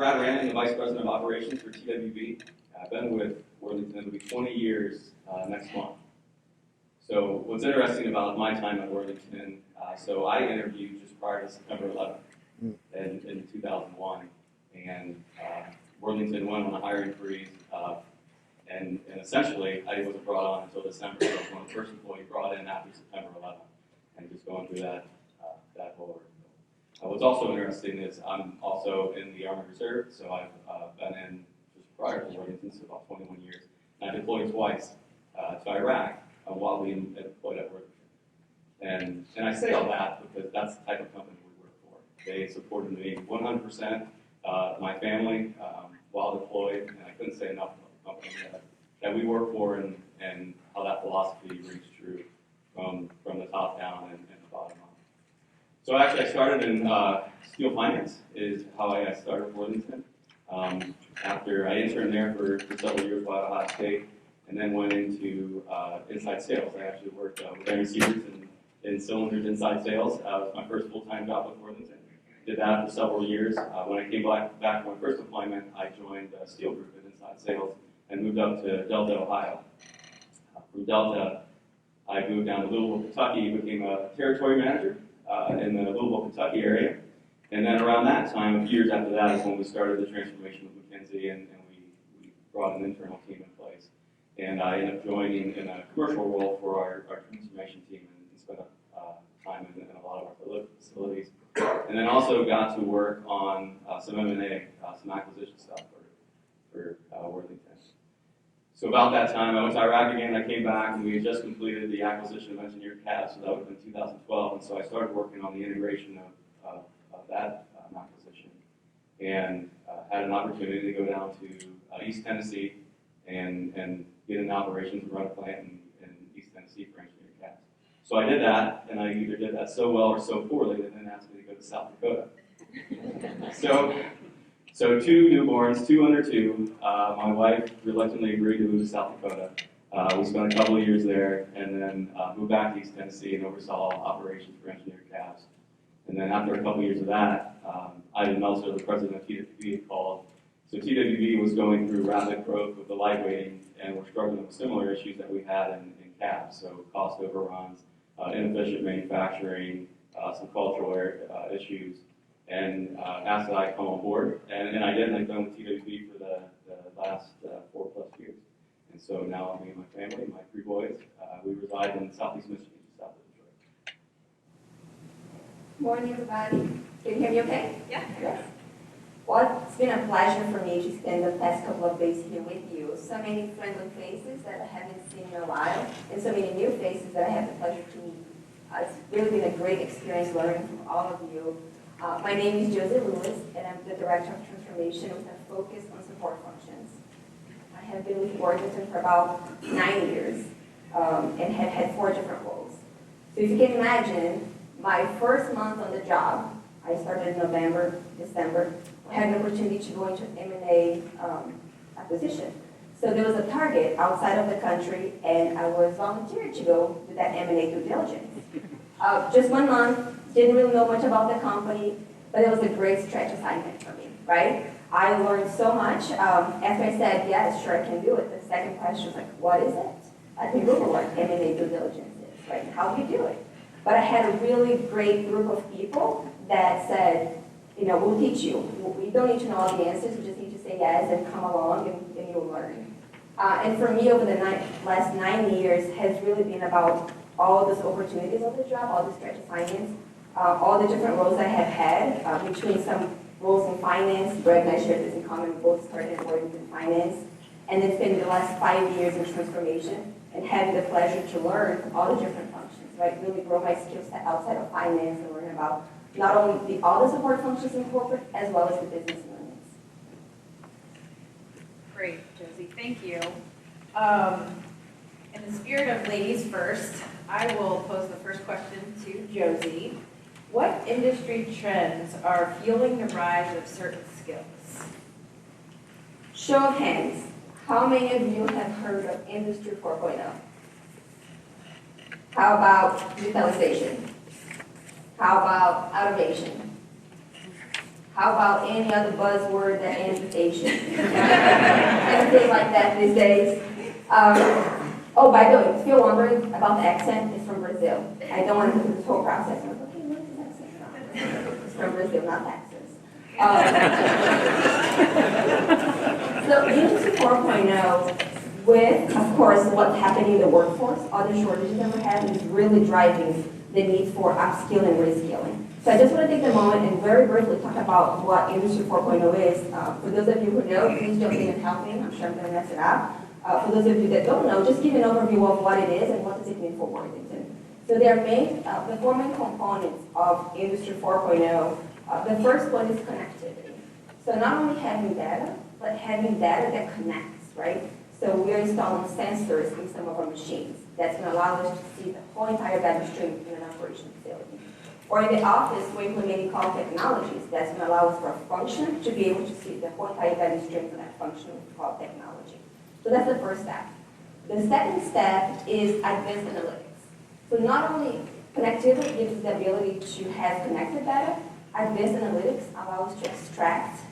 Brad Ranning, the Vice President of Operations for TWB. I've been with Worthington, it'll be 20 years next month. So what's interesting about my time at Worthington, so I interviewed just prior to September 11th in 2001, and Worthington went on a hiring freeze, and essentially I wasn't brought on until December, so I was one of the first employees brought in after September 11th, and just going through that whole. What's also interesting is I'm also in the Army Reserve, so I've been in just prior to Worthington, so about 21 years. And I deployed twice to Iraq while being deployed at Worthington. And I say all that because that's the type of company we work for. They supported me 100%, my family while deployed, and I couldn't say enough about the company that we work for and how that philosophy rings true from the top down and the bottom up. So actually, I started in steel finance is how I started at Worthington. After I interned there for several years while at Ohio State, and then went into inside sales. I actually worked with receivers in cylinders inside sales. It was my first full-time job with Worthington. Did that for several years. When I came back from my first deployment, I joined a steel group in inside sales and moved up to Delta, Ohio. From Delta, I moved down to Louisville, Kentucky, became a territory manager in the Louisville, Kentucky area. And then around that time, a few years after that, is when we started the transformation with McKinsey, and we brought an internal team in place. And I ended up joining in a commercial role for our transformation team and spent time in a lot of our facilities. And then also got to work on some M&A, some acquisition stuff for Worthington. So about that time, I went to Iraq again. I came back, and we had just completed the acquisition of Engineered Cabs, so that would have been 2012. And so I started working on the integration of that acquisition, and had an opportunity to go down to East Tennessee and get in operations and run a plant in East Tennessee for Engineered Cabs. So I did that, and I either did that so well or so poorly that they didn't ask me to go to South Dakota. So two newborns, 2 under 2. My wife reluctantly agreed to move to South Dakota. We spent a couple of years there, and then moved back to East Tennessee and oversaw operations for Engineered Cabs. And then after a couple of years of that, Ivan Meltzer, the president of TWB, called. So TWB was going through rapid growth with the lightweighting, and we're struggling with similar issues that we had in cabs. So cost overruns, inefficient manufacturing, some cultural issues, and asked that I come on board. And I did, and I've been with TWB for the last 4+ years. And so now me and my family, my 3 boys, we reside in Southeast Michigan, just south of Detroit. Morning, everybody. Can you hear me okay? Yeah. Yes. Well, it's been a pleasure for me to spend the past couple of days here with you. So many friendly faces that I haven't seen in a while, and so many new faces that I have the pleasure to meet. It's really been a great experience learning from all of you. My name is Josie Lewis, and I'm the Director of Transformation with a focus on support functions. I have been with Worthington for about 9 years and have had 4 different roles. So if you can imagine, my first month on the job, I started in November, December, I had an opportunity to go into M&A acquisition. So there was a target outside of the country, and I was volunteered to go do that M&A due diligence. Just 1 month, didn't really know much about the company, but it was a great stretch assignment for me, right? I learned so much. After I said, yes, sure, I can do it, the second question was like, what is it? I can Google what M&A due diligence is, right? How do you do it? But I had a really great group of people that said, you know, we'll teach you. We don't need to know all the answers, we just need to say yes and come along and you'll learn. And for me, over the last 9 years, has really been about all those opportunities of the job, all the stretch assignments, all the different roles I have had, between some roles in finance. Greg and I shared this in common, we both started working in finance, and then spending the last 5 years in transformation and having the pleasure to learn all the different functions, right? Really grow my skill set outside of finance and learn about not only all the support functions in corporate, as well as the business units. Great, Josie, thank you. In the spirit of ladies first, I will pose the first question to Josie. What industry trends are fueling the rise of certain skills? Show of hands, how many of you have heard of Industry 4.0? How about digitalization? How about automation? How about any other buzzword that ends with Asian? Anything like that these days. Oh, by the way, if you're wondering about the accent, it's from Brazil. I don't want to go through this whole process. I'm like, okay, what is this accent from? It's from Brazil, not Texas. So Industry 4.0, with, of course, what's happening in the workforce, other shortages that we're having is really driving the need for upskilling and reskilling. So I just want to take a moment and very briefly talk about what Industry 4.0 is. For those of you who know, please jump in and help me. I'm sure I'm going to mess it up. For those of you that don't know, just give an overview of what it is and what does it mean for Worthington. So there are the four main components of Industry 4.0. The first one is connectivity. So not only having data, but having data that connects, right? So we are installing sensors in some of our machines. That's going to allow us to see the whole entire data stream in an operation facility. Or in the office, we're implementing cloud technologies. That's going to allow us for a function to be able to see the whole entire data stream for that function with cloud technology. So that's the first step. The second step is advanced analytics. So not only connectivity gives us the ability to have connected data, advanced analytics allow us to extract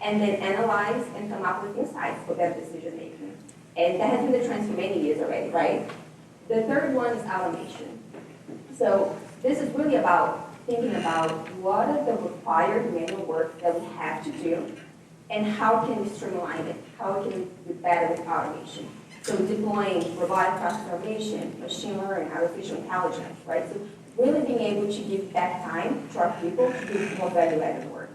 and then analyze and come up with insights for better decision making. And that has been the trend for many years already, right? The third one is automation. So this is really about thinking about what are the required manual work that we have to do and how can we streamline it? How can we do better with automation? So deploying robotic process automation, machine learning, artificial intelligence, right? So really being able to give back time to our people to do more value-added work.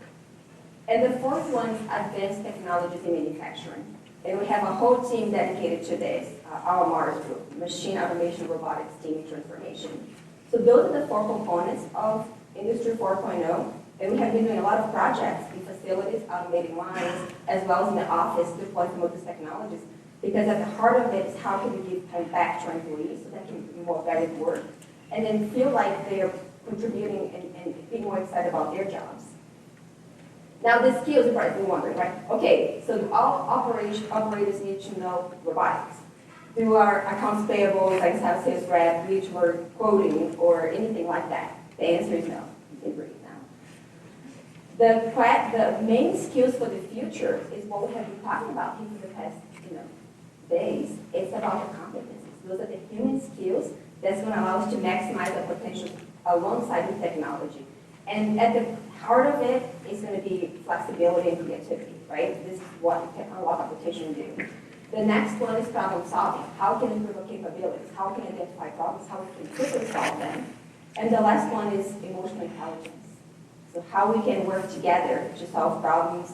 And the fourth one is advanced technologies in manufacturing. And we have a whole team dedicated to this, our MARS group, Machine Automation, Robotics, Team Transformation. So those are the four components of Industry 4.0. And we have been doing a lot of projects in facilities, automating lines, as well as in the office, deploying some of these technologies. Because at the heart of it is how can we give time back to our employees so that can be more valuable work. And then feel like they're contributing and being more excited about their jobs. Now the skills, you're probably wondering, right? Okay, so do all operators need to know robotics? Do our accounts payable, like sales rep, need to learn coding or anything like that? The answer is no. You can breathe now. The main skills for the future is what we have been talking about here for the past days. It's about the competencies. Those are the human skills that's going to allow us to maximize the potential alongside with technology. And at the heart of it is going to be flexibility and creativity, right? This is what we can unlock our potential to do. The next one is problem solving. How can we improve our capabilities? How can we identify problems? How we can quickly solve them? And the last one is emotional intelligence. So how we can work together to solve problems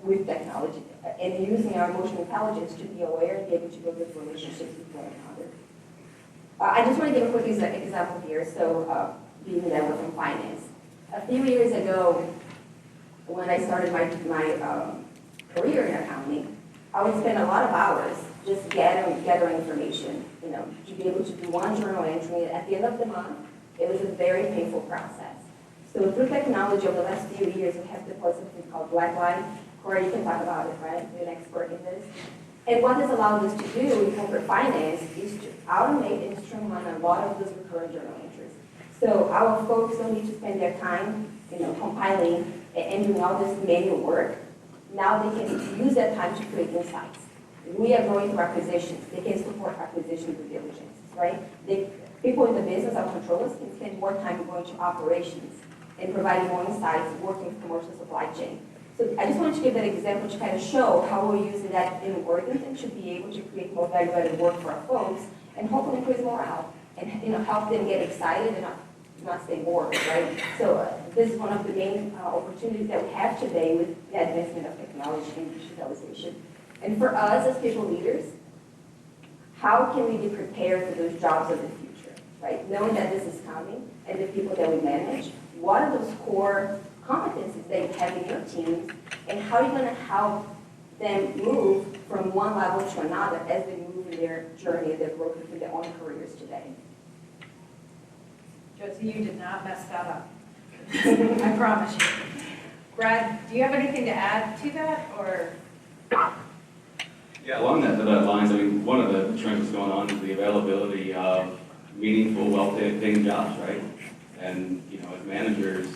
with technology and using our emotional intelligence to be aware and be able to build good relationships with one another. I just want to give a quick example here. So being that we're from finance. A few years ago, when I started my career in accounting, I would spend a lot of hours just gathering information, to be able to do one journal entry. At the end of the month, it was a very painful process. So through technology over the last few years, we have deployed something called Blackline. Corey, you can talk about it, right? You're an expert in this. And what this allowed us to do in corporate finance is to automate and streamline a lot of those recurring journal entries. So our folks don't need to spend their time, compiling and doing all this manual work. Now they can use that time to create insights. We are going through acquisitions. They can support acquisition due diligence, right? People in the business, our controllers, can spend more time going to operations and providing more insights, working with commercial supply chain. So I just wanted to give that example to kind of show how we're using that in Worthington to be able to create more value-added work for our folks and hopefully increase morale and help them get excited and not stay bored, right? So this is one of the main opportunities that we have today with the advancement of technology and digitalization. And for us as people leaders, how can we be prepared for those jobs of the future, right? Knowing that this is coming and the people that we manage, what are those core competencies that you have in your teams, and how are you going to help them move from one level to another as they move in their journey, their growth through their own careers today? Josie, you did not mess that up. I promise you. Brad, do you have anything to add to that, or? Yeah, along that lines, one of the trends that's going on is the availability of meaningful, well-paying jobs, right? And, as managers,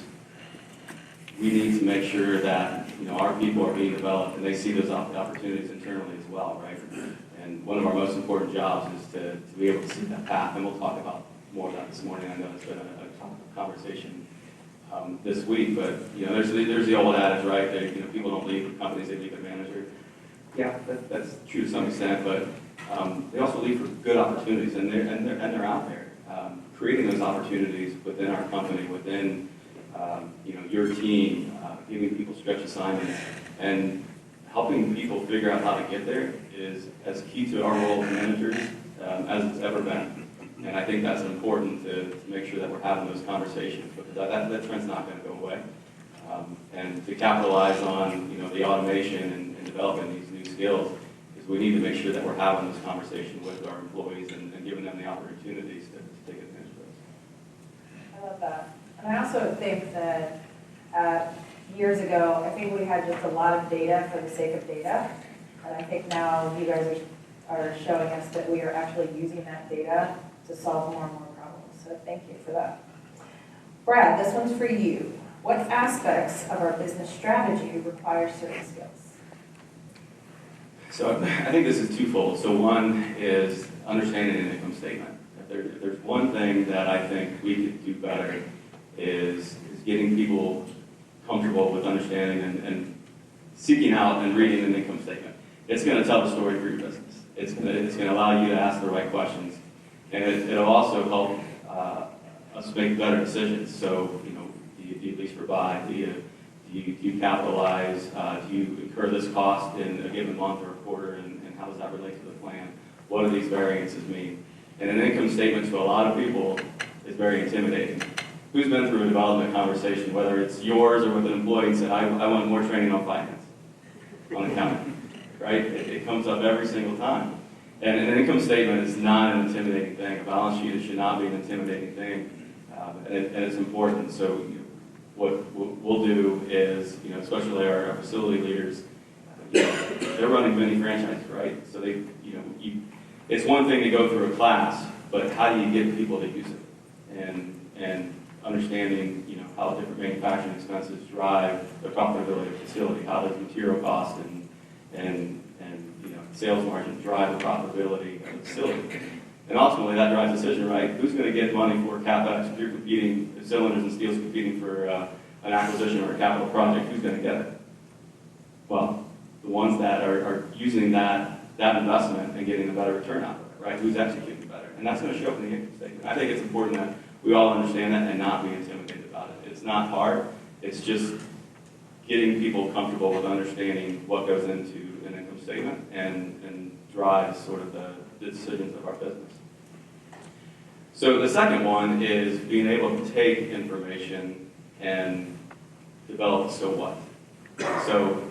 we need to make sure that, our people are being developed and they see those opportunities internally as well, right? And one of our most important jobs is to be able to see that path, and we'll talk about more of that this morning. I know it's been a topic of conversation this week, but, there's the old adage, right, that, people don't leave companies, they leave their manager. Yeah, that's true to some extent, but they also leave for good opportunities, and they're out there. Creating those opportunities within our company, within your team, giving people stretch assignments, and helping people figure out how to get there is as key to our role as managers as it's ever been. And I think that's important to make sure that we're having those conversations, because that trend's not going to go away. And to capitalize on the automation and developing these new skills, is we need to make sure that we're having this conversation with our employees and giving them the opportunities to take advantage of those. I love that. And I also think that years ago, I think we had just a lot of data for the sake of data. And I think now you guys are showing us that we are actually using that data to solve more and more problems. So thank you for that. Brad, this one's for you. What aspects of our business strategy require certain skills? So I think this is twofold. So one is understanding an income statement. If there's one thing that I think we could do better is getting people comfortable with understanding and seeking out and reading an income statement. It's going to tell the story for your business. It's going to allow you to ask the right questions, and it'll also help us make better decisions. So, do you lease or buy? Do you capitalize? Do you incur this cost in a given month or a quarter, and how does that relate to the plan? What do these variances mean? And an income statement to a lot of people is very intimidating. Who's been through a development conversation, whether it's yours or with an employee, and said, I want more training on finance, on accounting, right? It comes up every single time. And an income statement is not an intimidating thing. A balance sheet should not be an intimidating thing, and it's important. So what we'll do is, especially our facility leaders, they're running many franchises, right? So it's one thing to go through a class, but how do you get people to use it? And understanding, how different manufacturing expenses drive the profitability of the facility. How does material cost and sales margin drive the profitability of the facility? And ultimately, that drives decision, right? Who's going to get money for CapEx? If you're competing, if cylinders and steel's competing for an acquisition or a capital project, who's going to get it? Well, the ones that are using that investment and getting a better return out of it, right? Who's executing better? And that's going to show up in the income statement. I think it's important that we all understand that and not be intimidated about it. It's not hard. It's just getting people comfortable with understanding what goes into an income statement and drives sort of the decisions of our business. So the second one is being able to take information and develop so what. So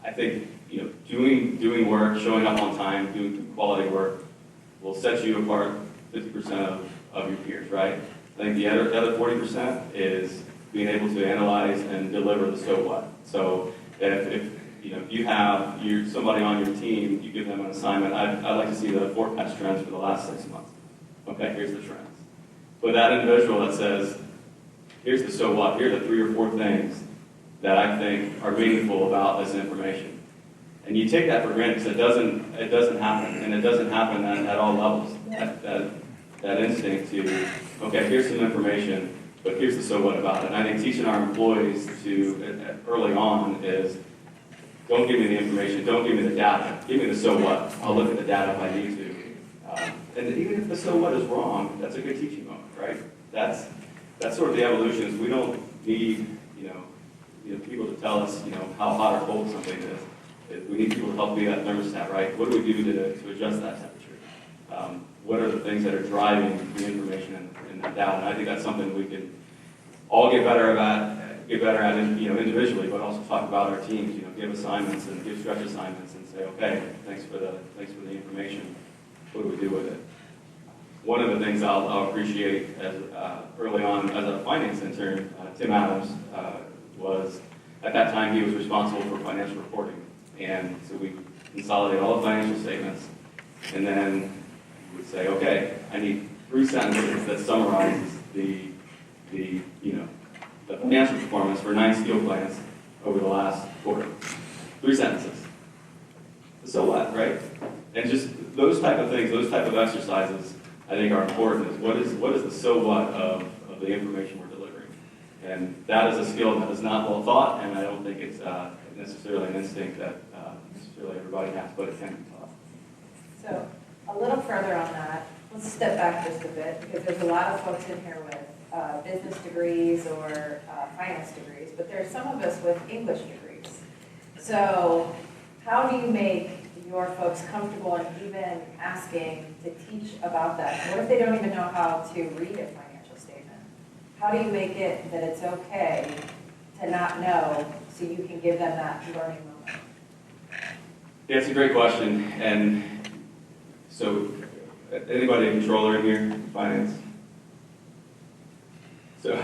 I think doing work, showing up on time, doing quality work will set you apart 50% of your peers, right? I think the other 40% is being able to analyze and deliver the so what. So if you have somebody on your team, you give them an assignment, I'd like to see the forecast trends for the last 6 months. Okay, here's the trends. But that individual that says, here's the so what, here are the 3 or 4 things that I think are meaningful about this information. And you take that for granted because it doesn't happen, and it doesn't happen at all levels. That instinct to, okay, here's some information, but here's the so what about it. And I think teaching our employees to, early on, is don't give me the information, don't give me the data, give me the so what. I'll look at the data if I need to. And even if the so what is wrong, that's a good teaching moment, right? That's sort of the evolution. Is we don't need people to tell us how hot or cold something is. We need people to help be that thermostat, right? What do we do to adjust that temperature? What are the things that are driving the information in that data? And I think that's something we can all get better at individually, but also talk about our teams. Give assignments and give stretch assignments and say, okay, thanks for the information. What do we do with it? One of the things I'll appreciate as early on as a finance intern, Tim Adams was at that time he was responsible for financial reporting, and so we consolidated all the financial statements, and then we would say, okay, I need 3 sentences that summarizes the the financial performance for 9 steel plants over the last quarter. 3 sentences. So what, right? And just those type of things, those type of exercises, I think are important. Is what is the so what of the information we're delivering? And that is a skill that is not well taught, and I don't think it's necessarily an instinct that necessarily everybody has, but it can be taught. So a little further on that, let's step back just a bit, because there's a lot of folks in here with business degrees or finance degrees, but there's some of us with English degrees. So how do you make your folks comfortable in even asking to teach about that? What if they don't even know how to read a financial statement? How do you make it that it's okay to not know so you can give them that learning moment? Yeah, it's a great question. And so, anybody a controller in here in finance? So,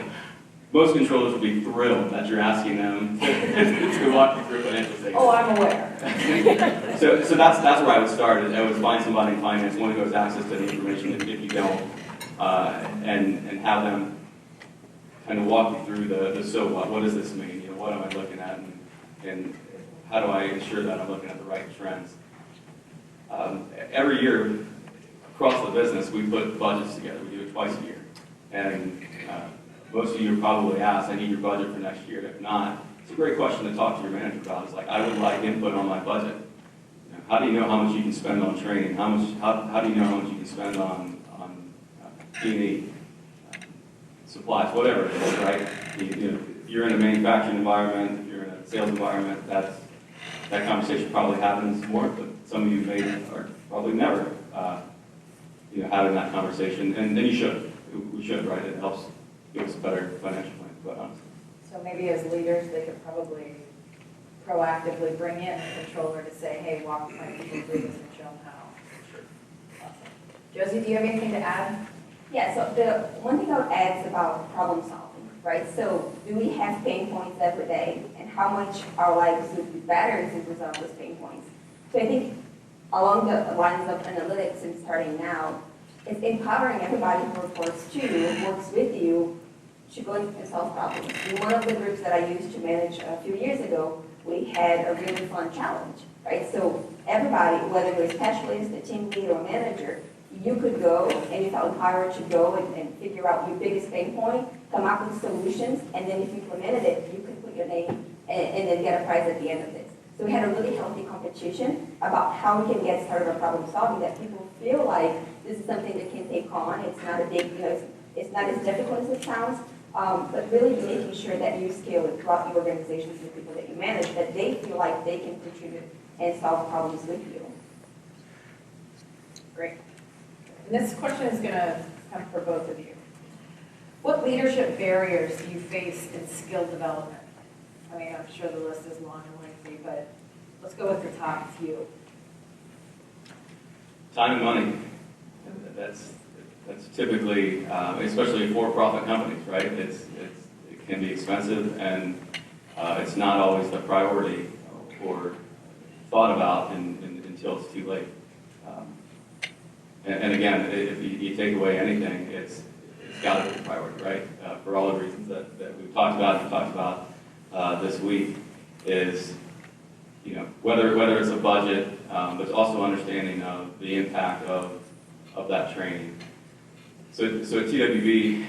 most controllers would be thrilled that you're asking them to walk you through financial statements. Oh, I'm aware. So that's where I would start. I would find somebody in finance, one who has access to the information if you don't, and have them kind of walk you through the so what does this mean? You know, what am I looking at, and how do I ensure that I'm looking at the right trends? Every year across the business, we put budgets together. We do it twice a year, and most of you are probably asked, I need your budget for next year. If not, it's a great question to talk to your manager about. It's like, I would like input on my budget. You know, how do you know how much you can spend on training? How do you know how much you can spend on T&E, supplies, whatever it is, right? You know, if you're in a manufacturing environment, if you're in a sales environment, that conversation probably happens more, but some of you may are probably never having that conversation, and you should. We should, right? It helps give us a better financial plan, quite honestly. So maybe as leaders, they could probably proactively bring in a controller to say, hey, walk my people through this and show them how. Sure. Awesome. Josie, do you have anything to add? Yeah, so the one thing I would add is about problem solving, right? So do we have pain points every day, and how much our lives would be better if we resolve those pain points? So I think along the lines of analytics and starting now, it's empowering everybody who reports to you, works with you, to go and solve problems. In one of the groups that I used to manage a few years ago, we had a really fun challenge, right? So everybody, whether you're a specialist, a team lead, or manager, you could go and you felt empowered to go and figure out your biggest pain point, come up with solutions, and then if you implemented it, you could put your name and then get a prize at the end of this. So we had a really healthy competition about how we can get started on problem solving, that people feel like this is something they can take on. It's not a big, it's not as difficult as it sounds, but really making sure that you scale it throughout the organizations and the people that you manage, that they feel like they can contribute and solve problems with you. Great. And this question is going to come for both of you. What leadership barriers do you face in skill development? I mean, I'm sure the list is long and lengthy, but let's go with the top few. Time and money. That's typically, especially for-profit companies, right? It can be expensive, and it's not always the priority or thought about until it's too late. And again, if you take away anything, it's got to be a priority, right? For all the reasons that we've talked about this week, is whether it's a budget, but it's also understanding of the impact of that training. So at TWB,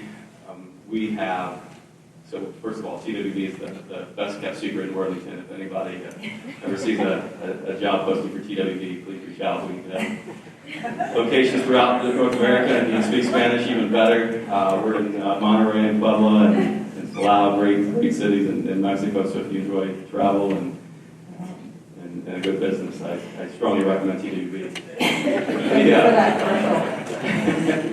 we have, so first of all, TWB is the best kept secret in Worthington. If anybody ever sees a job posting for TWB, please reach out. We have locations throughout North America, and you speak Spanish, even better. We're in Monterrey and Puebla and Palau, great cities in Mexico, so if you enjoy travel and a good business, I strongly recommend TWB. Yeah.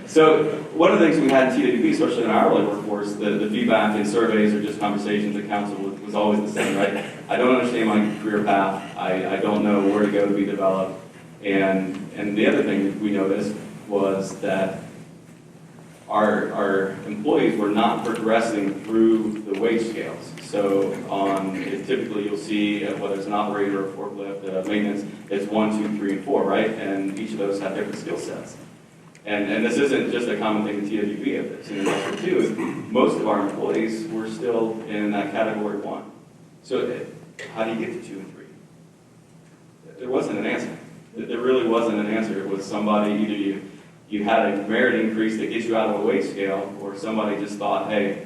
So one of the things we had in TWB, especially in our hourly workforce, the feedback in surveys or just conversations at council was always the same, right? I don't understand my career path. I don't know where to go to be developed. And the other thing that we noticed was that our employees were not progressing through the wage scales. So typically you'll see, whether it's an operator or forklift, maintenance, it's 1, 2, 3, and 4, right? And each of those have different skill sets. And this isn't just a common thing in TWB, it's in Western too, is most of our employees were still in that category 1. So how do you get to 2 and 3? There wasn't an answer. There really wasn't an answer. It was somebody, either you had a merit increase that gets you out of a wage scale, or somebody just thought, hey,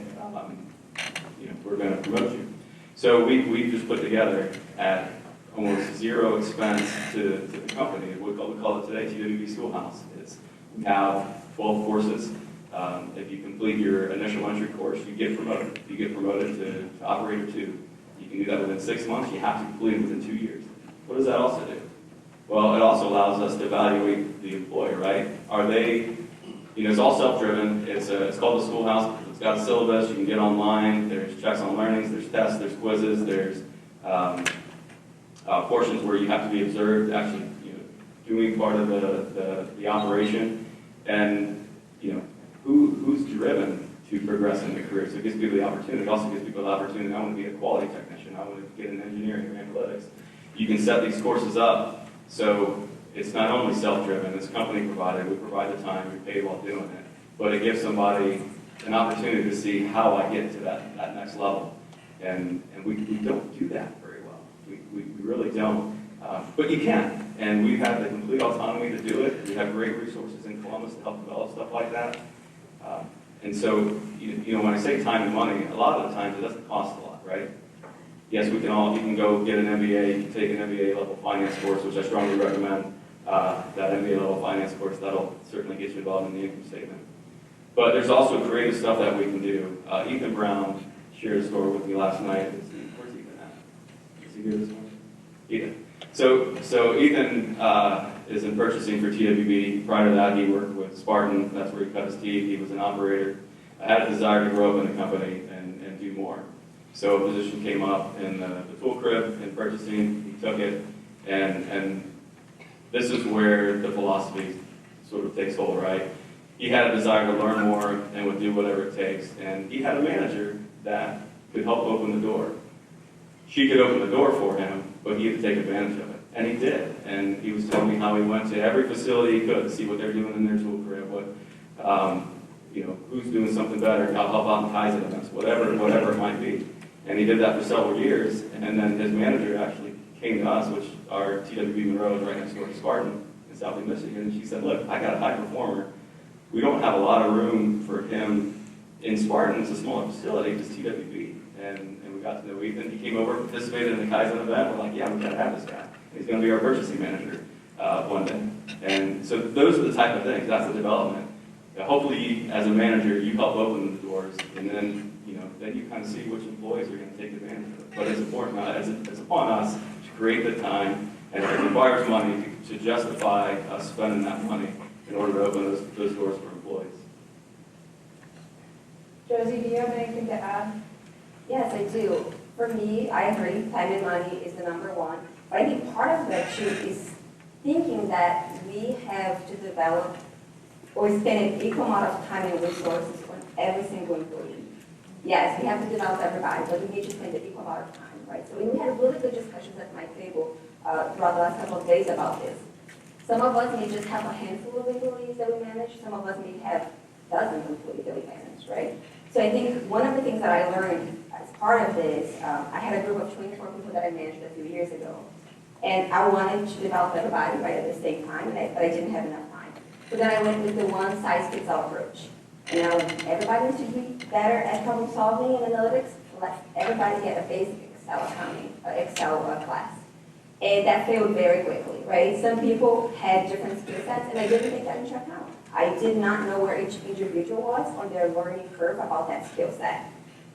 we're going to promote you. So we just put together at almost zero expense to the company. We call it today TWB Schoolhouse. We have 12 courses. If you complete your initial entry course, you get promoted. You get promoted to Operator 2. You can do that within 6 months. You have to complete it within 2 years. What does that also do? Well, it also allows us to evaluate the employee, right? Are they, it's all self-driven. It's called the Schoolhouse. It's got a syllabus. You can get online. There's checks on learnings. There's tests. There's quizzes. There's portions where you have to be observed, actually, doing part of the operation, and who's driven to progress in their career. So it gives people the opportunity. It also gives people the opportunity. I want to be a quality technician. I want to get in engineering or analytics. You can set these courses up so it's not only self-driven. It's company provided. We provide the time. You're paid while doing it, but it gives somebody an opportunity to see how I get to that next level. And we don't do that very well. We really don't. But you can, and we have the complete autonomy to do it. We have great resources in Columbus to help develop stuff like that. And so, when I say time and money, a lot of the times it doesn't cost a lot, right? Yes, you can go get an MBA, you can take an MBA level finance course, which I strongly recommend, that MBA level finance course. That'll certainly get you involved in the income statement. But there's also creative stuff that we can do. Ethan Brown shared a story with me last night. Where's Ethan at? Is he here this morning? Ethan. So Ethan is in purchasing for TWB. Prior to that, he worked with Spartan. That's where he cut his teeth. He was an operator. I had a desire to grow up in the company and do more. So a position came up in the tool crib in purchasing. He took it, and this is where the philosophy sort of takes hold, right? He had a desire to learn more and would do whatever it takes. And he had a manager that could help open the door. She could open the door for him, but he had to take advantage of it. And he did. And he was telling me how he went to every facility he could to see what they're doing in their tool crib, who's doing something better, how about in Kaizen events, whatever it might be. And he did that for several years. And then his manager actually came to us, which our TWB Monroe is right next door to Spartan in Southeast Michigan. And she said, look, I got a high performer. We don't have a lot of room for him in Spartan. It's a smaller facility, just TWB. And we got to know Ethan. He came over, participated in the Kaizen event. We're like, yeah, we got to have this guy. He's going to be our purchasing manager one day. And so those are the type of things. That's the development. Hopefully, as a manager, you help open the doors, and then then you kind of see which employees are going to take advantage of it. But it's important. It's upon us to create the time, and it requires money to justify us spending that money in order to open those doors for employees. Josie, do you have anything to add? Yes, I do. For me, I agree, time and money is the number one. But I think part of that too is thinking that we have to develop or spend an equal amount of time and resources on every single employee. Yes, we have to develop everybody, but we need to spend an equal amount of time, right? So we had really good discussions at my table throughout the last couple of days about this. Some of us may just have a handful of employees that we manage. Some of us may have dozens of employees that we manage, right? So I think one of the things that I learned as part of this, I had a group of 24 people that I managed a few years ago. And I wanted to develop everybody right at the same time, but I didn't have enough time. So then I went with the one-size-fits-all approach. And now everybody needs to be better at problem solving and analytics. Let everybody get a basic Excel class. And that failed very quickly, right? Some people had different skill sets, and I didn't take that into account. I did not know where each individual was on their learning curve about that skill set.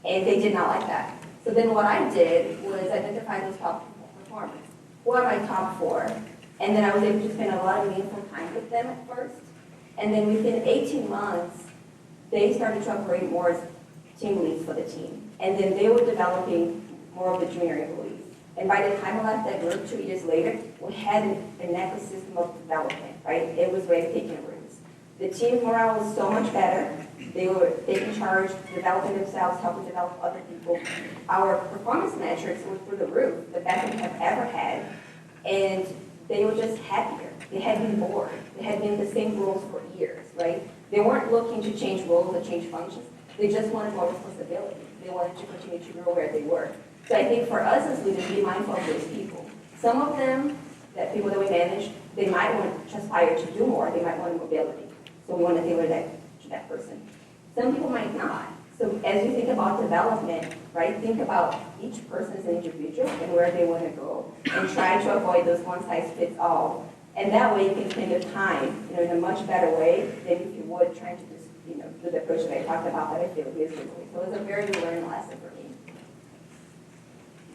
And they did not like that. So then what I did was identify those top performers. Who are my top 4? And then I was able to spend a lot of meaningful time with them at first. And then within 18 months, they started to operate more as team leads for the team. And then they were developing more of the junior employees. And by the time I left that group 2 years later, we had an ecosystem of development, right? It was really taking roots. The team morale was so much better. They were taking charge, developing themselves, helping develop other people. Our performance metrics were through the roof, the best we have ever had. And they were just happier. They had been bored. They had been in the same roles for years, right? They weren't looking to change roles or change functions. They just wanted more responsibility. They wanted to continue to grow where they were. So I think for us as leaders, be mindful of those people. Some of them, that people that we manage, they might want to aspire to do more. They might want mobility. So we want to tailor that to that person. Some people might not. So as you think about development, right, think about each person as an individual and where they want to go, and try to avoid those one-size-fits-all. And that way you can spend your time, in a much better way than if you would trying to just, do the approach that I talked about that I feel is differently. So it was a very good learning lesson for me.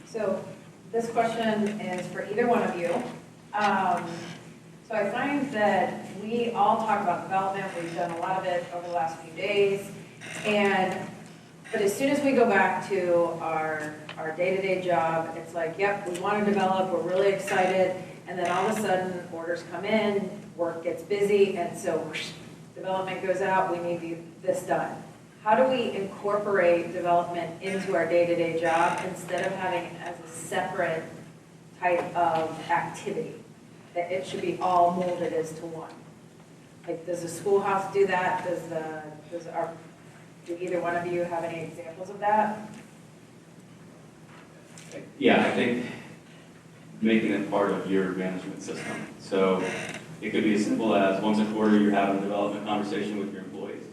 So this question is for either one of you. So I find that we all talk about development. We've done a lot of it over the last few days. But as soon as we go back to our day-to-day job, it's like, yep, we want to develop, we're really excited, and then all of a sudden, orders come in, work gets busy, and so whoosh, development goes out, we need this done. How do we incorporate development into our day-to-day job instead of having it as a separate type of activity? That it should be all molded as to one. Like, does the schoolhouse do that? Do either one of you have any examples of that? Yeah, I think making it part of your management system. So it could be as simple as once a quarter you're having a development conversation with your employees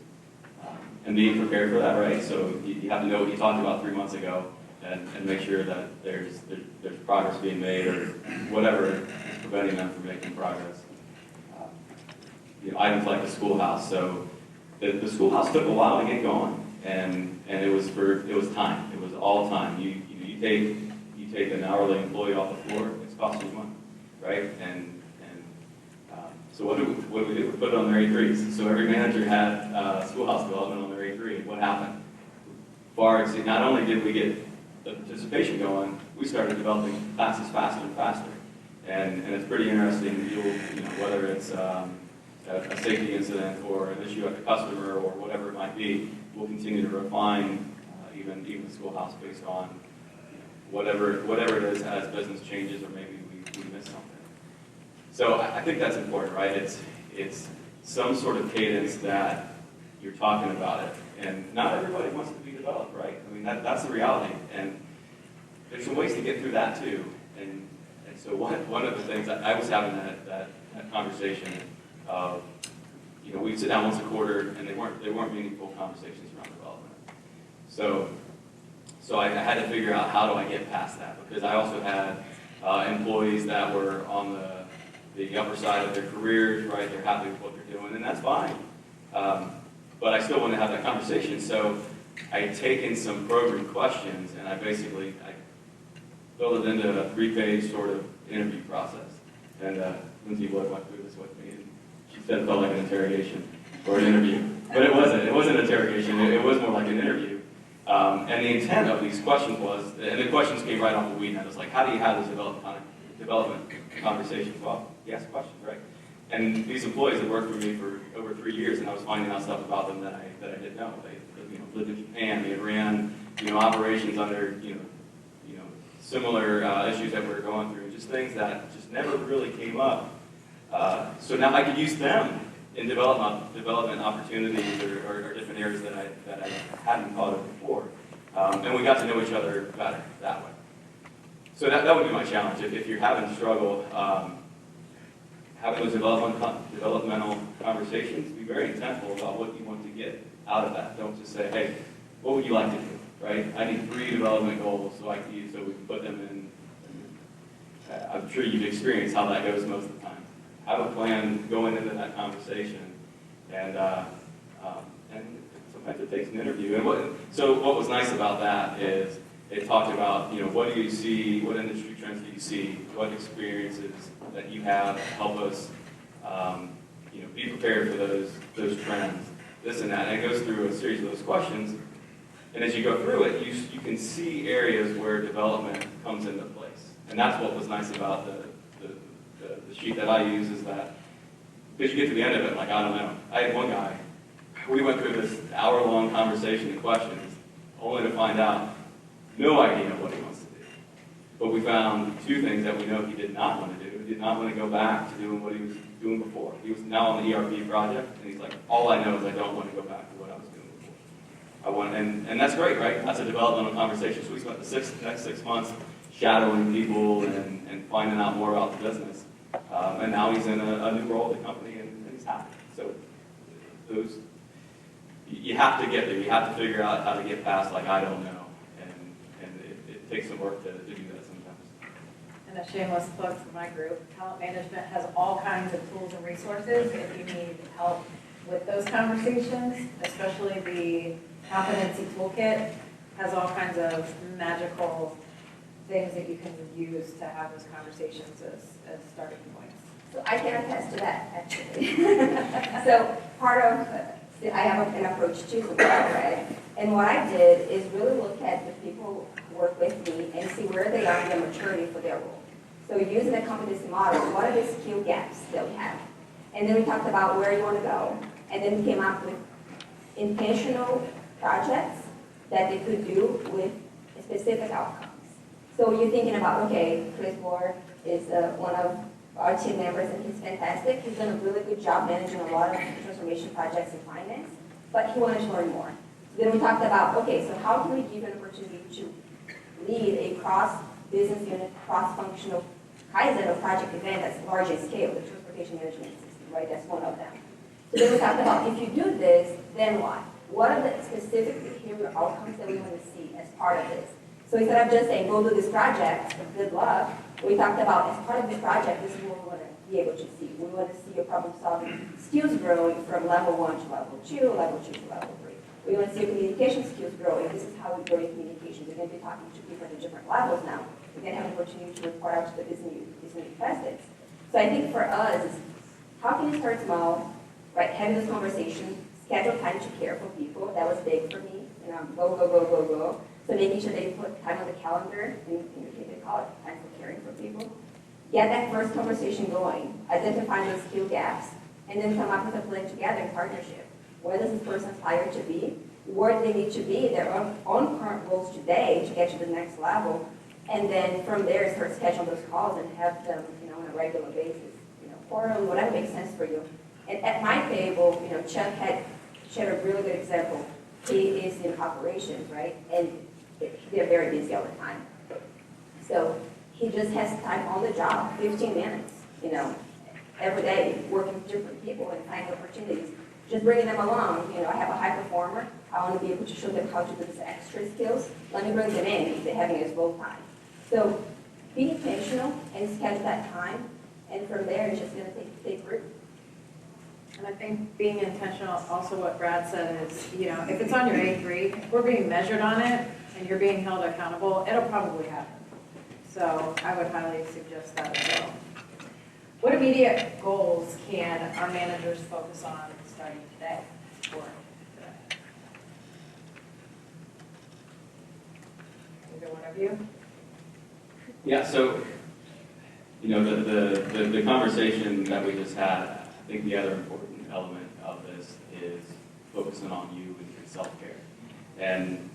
and being prepared for that, right? So you have to know what you talked about 3 months ago and make sure that there's progress being made or whatever is preventing them from making progress. Items like the schoolhouse. So the schoolhouse took a while to get going, and it was time. It was all time. You take an hourly employee off the floor, it's costing you money, right? So what do we do? We put it on their A3s. So every manager had schoolhouse development on their A3. What happened? Not only did we get the participation going, we started developing faster and faster. And it's pretty interesting. Whether it's a safety incident or an issue at the customer or whatever it might be, we'll continue to refine even the schoolhouse based on whatever it is as business changes or maybe we miss something. So I think that's important, right? It's some sort of cadence that you're talking about it, and not everybody wants to be developed, right? I mean that's the reality, and there's some ways to get through that too. And so one of the things I was having that conversation of, we'd sit down once a quarter, and they weren't meaningful conversations around development. So I had to figure out how do I get past that, because I also had employees that were on the upper side of their careers, right? They're happy with what they're doing, and that's fine. But I still want to have that conversation. So I had taken some program questions, and I built it into a 3-page sort of interview process. And Lindsay Wood went through this with me, and she said it felt like an interrogation or an interview. But it wasn't. It wasn't an interrogation. It was more like an interview. And the intent of these questions was, and the questions came right off the weed, and I was like, how do you have those development conversations? Well, you ask questions, right? And these employees had worked for me for over 3 years, and I was finding out stuff about them that I didn't know. They lived in Japan. They had ran operations under similar issues that we were going through, just things that just never really came up. So now I could use them in development opportunities or different areas that I hadn't thought of before. And we got to know each other better that way. So that would be my challenge. If you're having struggle, having those developmental conversations, be very intentful about what you want to get out of that. Don't just say, hey, what would you like to do? Right? I need 3 development goals so we can put them in. I'm sure you've experienced how that goes most of the time. Have a plan going into that conversation, and sometimes it takes an interview. And what was nice about that is it talked about what do you see, what industry trends do you see, what experiences that you have to help us be prepared for those trends, this and that. And it goes through a series of those questions. And as you go through it, you can see areas where development comes into place. And that's what was nice about the sheet that I use, is that because you get to the end of it, like, I don't know. I had one guy, we went through this hour-long conversation and questions, only to find out no idea what he wants to do. But we found two things that we know he did not want to do. He did not want to go back to doing what he was doing before. He was now on the ERP project, and he's like, all I know is I don't want to go back to what I was doing before. I want, and that's great, right? That's a developmental conversation. So we spent the next 6 months shadowing people and finding out more about the business. And now he's in a new role at the company, and he's happy. So those, you have to get there. You have to figure out how to get past, like, I don't know. And it takes some work to do that sometimes. And a shameless plug for my group, talent management has all kinds of tools and resources if you need help with those conversations, especially the competency toolkit has all kinds of magical things that you can use to have those conversations as starting points. So I can attest to that, actually. So part of, I have an approach too, right? And what I did is really look at the people who work with me and see where they are in their maturity for their role. So using the competency model, what are the skill gaps that we have? And then we talked about where you want to go. And then we came up with intentional projects that they could do with specific outcomes. So you're thinking about, okay, Chris Ward is one of our team members, and he's fantastic. He's done a really good job managing a lot of transformation projects in finance, but he wanted to learn more. So then we talked about, okay, so how can we give an opportunity to lead a cross-business unit, cross-functional Kaizen or project event that's large in scale, the transportation management system, right? That's one of them. So then we talked about, if you do this, then what? What are the specific behavioral outcomes that we want to see as part of this? So instead of just saying, go do this project, good luck, we talked about as part of this project, this is what we want to be able to see. We want to see your problem-solving skills growing from level 1 to level 2, level 2 to level 3. We want to see your communication skills growing. This is how we grow your communication. You're going to be talking to people at different levels now. You're going to have an opportunity to report out to the business presidents. So I think for us, is how can you start small, right? Having this conversation, schedule time to care for people. That was big for me. You know, go, go, go, go, go. So making sure that you put time on the calendar, and you can call it time for caring for people. Get that first conversation going, identify those skill gaps, and then come up with a plan together in partnership. Where does this person aspire to be? Where do they need to be, their own current goals today to get to the next level? And then from there, start scheduling those calls and have them, you know, on a regular basis, you know, quarterly, whatever makes sense for you. And at my table, you know, Chuck had shared a really good example. He is in operations, right? And they're very busy all the time. So he just has time on the job, 15 minutes, you know, every day, working with different people and finding opportunities. Just bringing them along. You know, I have a high performer. I want to be able to show them how to do these extra skills. Let me bring them in if they're having a slow time. So be intentional and schedule that time. And from there, it's just going to take root. And I think being intentional, also what Brad said is, you know, if it's on your A3, if we're being measured on it and you're being held accountable, it'll probably happen. So I would highly suggest that as well. What immediate goals can our managers focus on starting today or today? Either one of you? Yeah, so, you know, the conversation that we just had, I think the other important element of this is focusing on you and self-care. And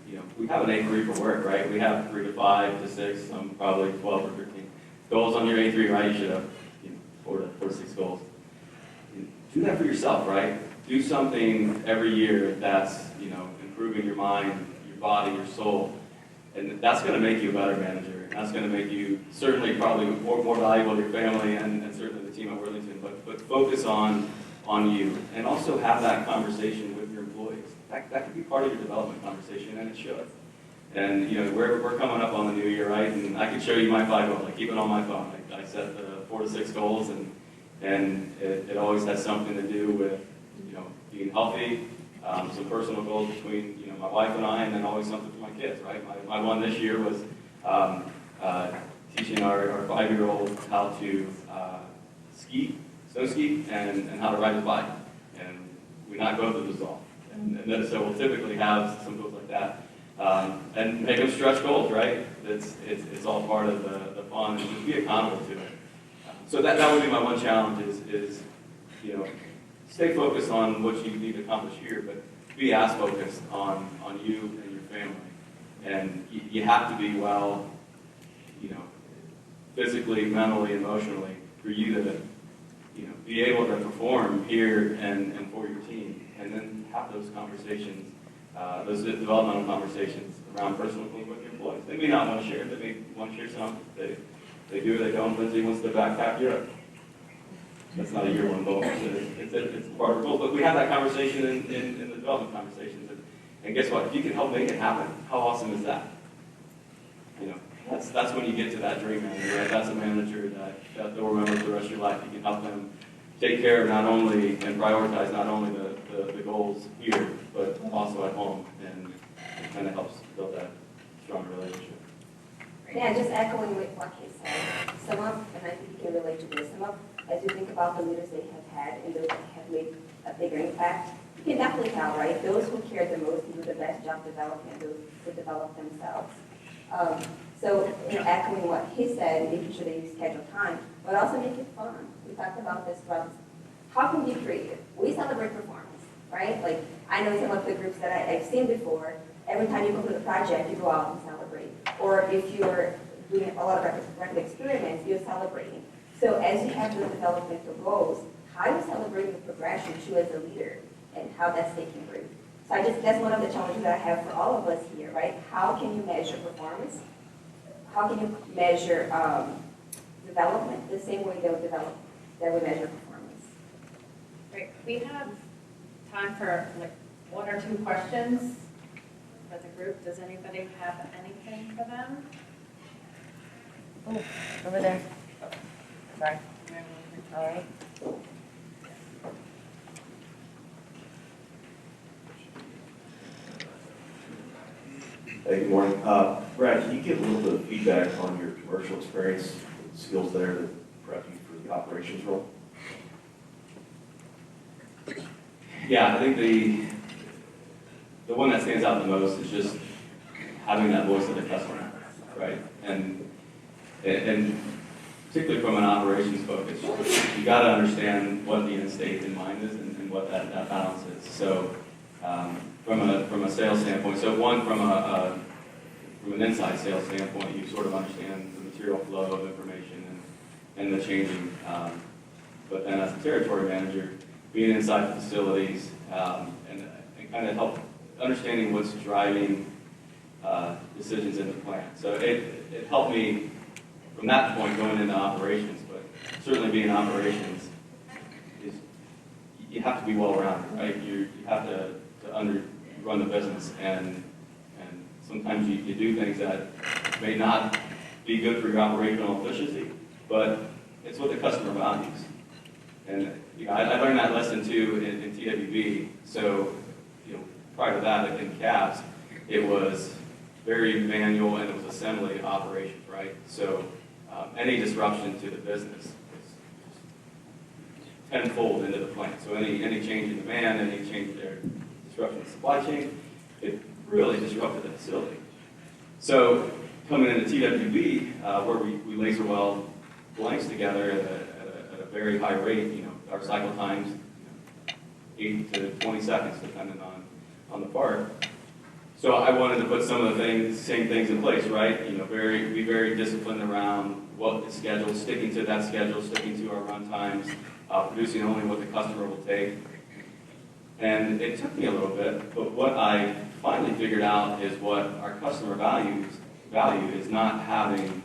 you know, we have an A3 for work, right? We have 3 to 5 to 6, some probably 12 or 13 goals on your A3, right? You should have, you know, 4 to 6 goals. Do that for yourself, right? Do something every year that's, you know, improving your mind, your body, your soul. And that's going to make you a better manager. That's going to make you certainly probably more valuable to your family and certainly the team at Worthington. But focus on you. And also have that conversation with your employees. That could be part of your development conversation, and it should. And, you know, we're coming up on the new year, right? And I can show you my 5 goals. I keep it on my phone. I set 4 to 6 goals, and it always has something to do with, you know, being healthy, some personal goals between, you know, my wife and I, and then always something for my kids, right? My one this year was teaching our 5-year-old how to ski, snow ski, and how to ride his bike. And we knock both of those off. And then, so we'll typically have some goals like that. And make them stretch goals, right? It's all part of the fun, and just be accountable to it. So that would be my one challenge is, you know, stay focused on what you need to accomplish here, but be as focused on you and your family. And you have to be well physically, mentally, emotionally, for you to, be able to perform here and for your team, and then have those conversations, those developmental conversations around personal growth with your employees. They may not want to share, they may want to share some. They do, they don't. Lindsay wants to backpack Europe. That's not a year one goal. It's part of our goal. But we have that conversation in the development conversations. And guess what? If you can help make it happen, how awesome is that? That's when you get to that dream manager, right? That's a manager that they'll remember for the rest of your life. You can help them take care of not only and prioritize not only the goals here, but also at home. And it kind of helps build that strong relationship. Yeah, just echoing with what he said, some of, and I think you can relate to this, some of, as you think about the leaders they have had and those that have made a bigger impact, you can definitely tell, right? Those who care the most do the best job development, those who develop themselves. So, echoing what he said, making sure that you schedule time, but also make it fun. We talked about this throughout. How can we be creative? We celebrate performance, right? Like, I know some of the groups that I've seen before, every time you complete a project, you go out and celebrate. Or if you're doing a lot of rapid experiments, you're celebrating. So as you have those developmental goals, how are you celebrating the progression too as a leader and how that's taking root? So that's one of the challenges that I have for all of us here, right? How can you measure performance? How can you measure development the same way that we measure performance? Great. We have time for like one or two questions for the group. Does anybody have anything for them? Oh, over there. Sorry. All right. Hey, good morning. Brad, can you give a little bit of feedback on your commercial experience, skills there that prep you for the operations role? Yeah, I think the one that stands out the most is just having that voice of the customer, right? And particularly from an operations focus, you got to understand what the end state in mind is and what that balance is. So from a sales standpoint, so one from an inside sales standpoint, you sort of understand the material flow of information and the changing. But then as a territory manager, being inside the facilities and kind of help understanding what's driving decisions in the plant. So it helped me from that point going into operations, but certainly being operations is you have to be well-rounded, right? You have to run the business, and sometimes you do things that may not be good for your operational efficiency, but it's what the customer values. And I learned that lesson too in TWB. So prior to that, in cabs, it was very manual and it was assembly operations, right? So any disruption to the business is tenfold into the plant. So any change in demand, any change there, disruption in the supply chain, it really disrupted the facility. So coming into TWB, where we laser weld blanks together at a very high rate, our cycle times, 8 to 20 seconds, depending on the part. So I wanted to put some of the same things in place, right? Be very disciplined around what the schedule, sticking to that schedule, sticking to our run times, producing only what the customer will take. And it took me a little bit, but what I finally figured out is what our customer value is not having,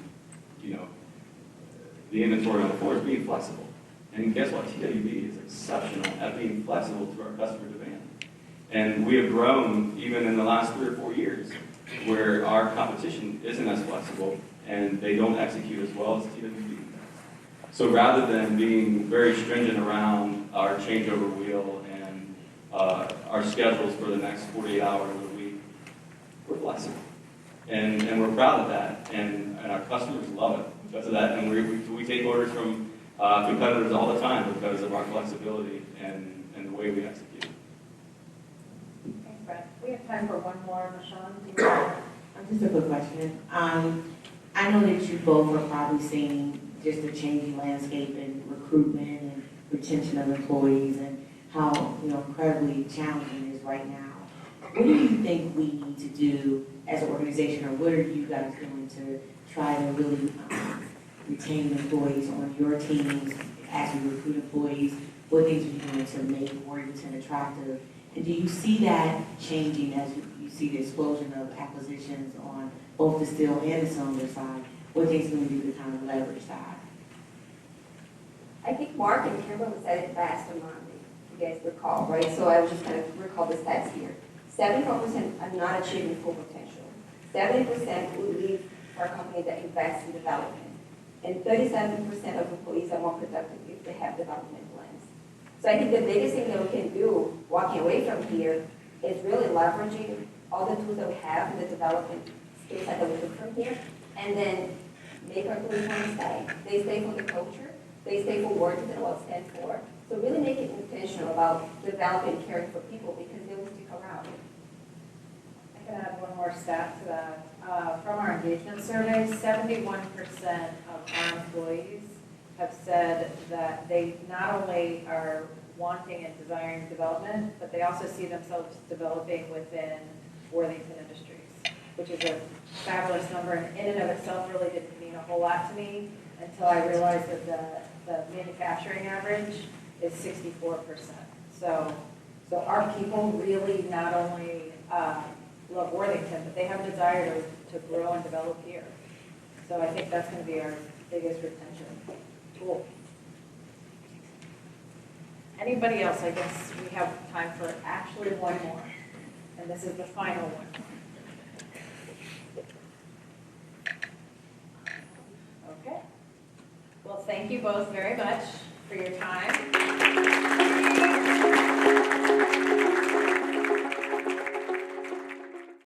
the inventory on the floor, is being flexible. And guess what? TWB is exceptional at being flexible to our customer demand. And we have grown even in the last 3 or 4 years where our competition isn't as flexible and they don't execute as well as TWB. So rather than being very stringent around our changeover wheel and our schedules for the next 48 hours of the week, we're flexible. And we're proud of that. And our customers love it because of that. And we take orders from competitors all the time because of our flexibility and the way we execute. Thanks, Brett. We have time for one more. Michelle, Just a quick question. I know that you both are probably seeing just the changing landscape in recruitment and retention of employees and how incredibly challenging it is right now. what do you think we need to do as an organization, or what are you guys doing to try to really retain employees on your teams as you recruit employees? What things are you doing to make Worthington attractive? And do you see that changing as you see the explosion of acquisitions on both the steel and the cylinder side? What things can we do to kind of leverage that? I think Mark and Kimberly said it best on Monday, if you guys recall, right? So I was just going to recall the stats here. 74% are not achieving full potential. 70% would leave for a company that invests in development. And 37% of employees are more productive if they have development plans. So I think the biggest thing that we can do, walking away from here, is really leveraging all the tools that we have in the development skill set that we took from here, and then make our employees want to stay. They stay for the culture, they stay for Worthington and what it stands for. So really make it intentional about developing and caring for people because they will stick around. I can add one more stat to that. From our engagement survey, 71% of our employees have said that they not only are wanting and desiring development, but they also see themselves developing within Worthington Industries, which is a fabulous number, and in and of itself really didn't mean a whole lot to me until I realized that the manufacturing average is 64%. So our people really not only love Worthington, but they have a desire to grow and develop here. So I think that's going to be our biggest retention tool. Anybody else? I guess we have time for actually one more, and this is the final one. Okay. Well, thank you both very much for your time.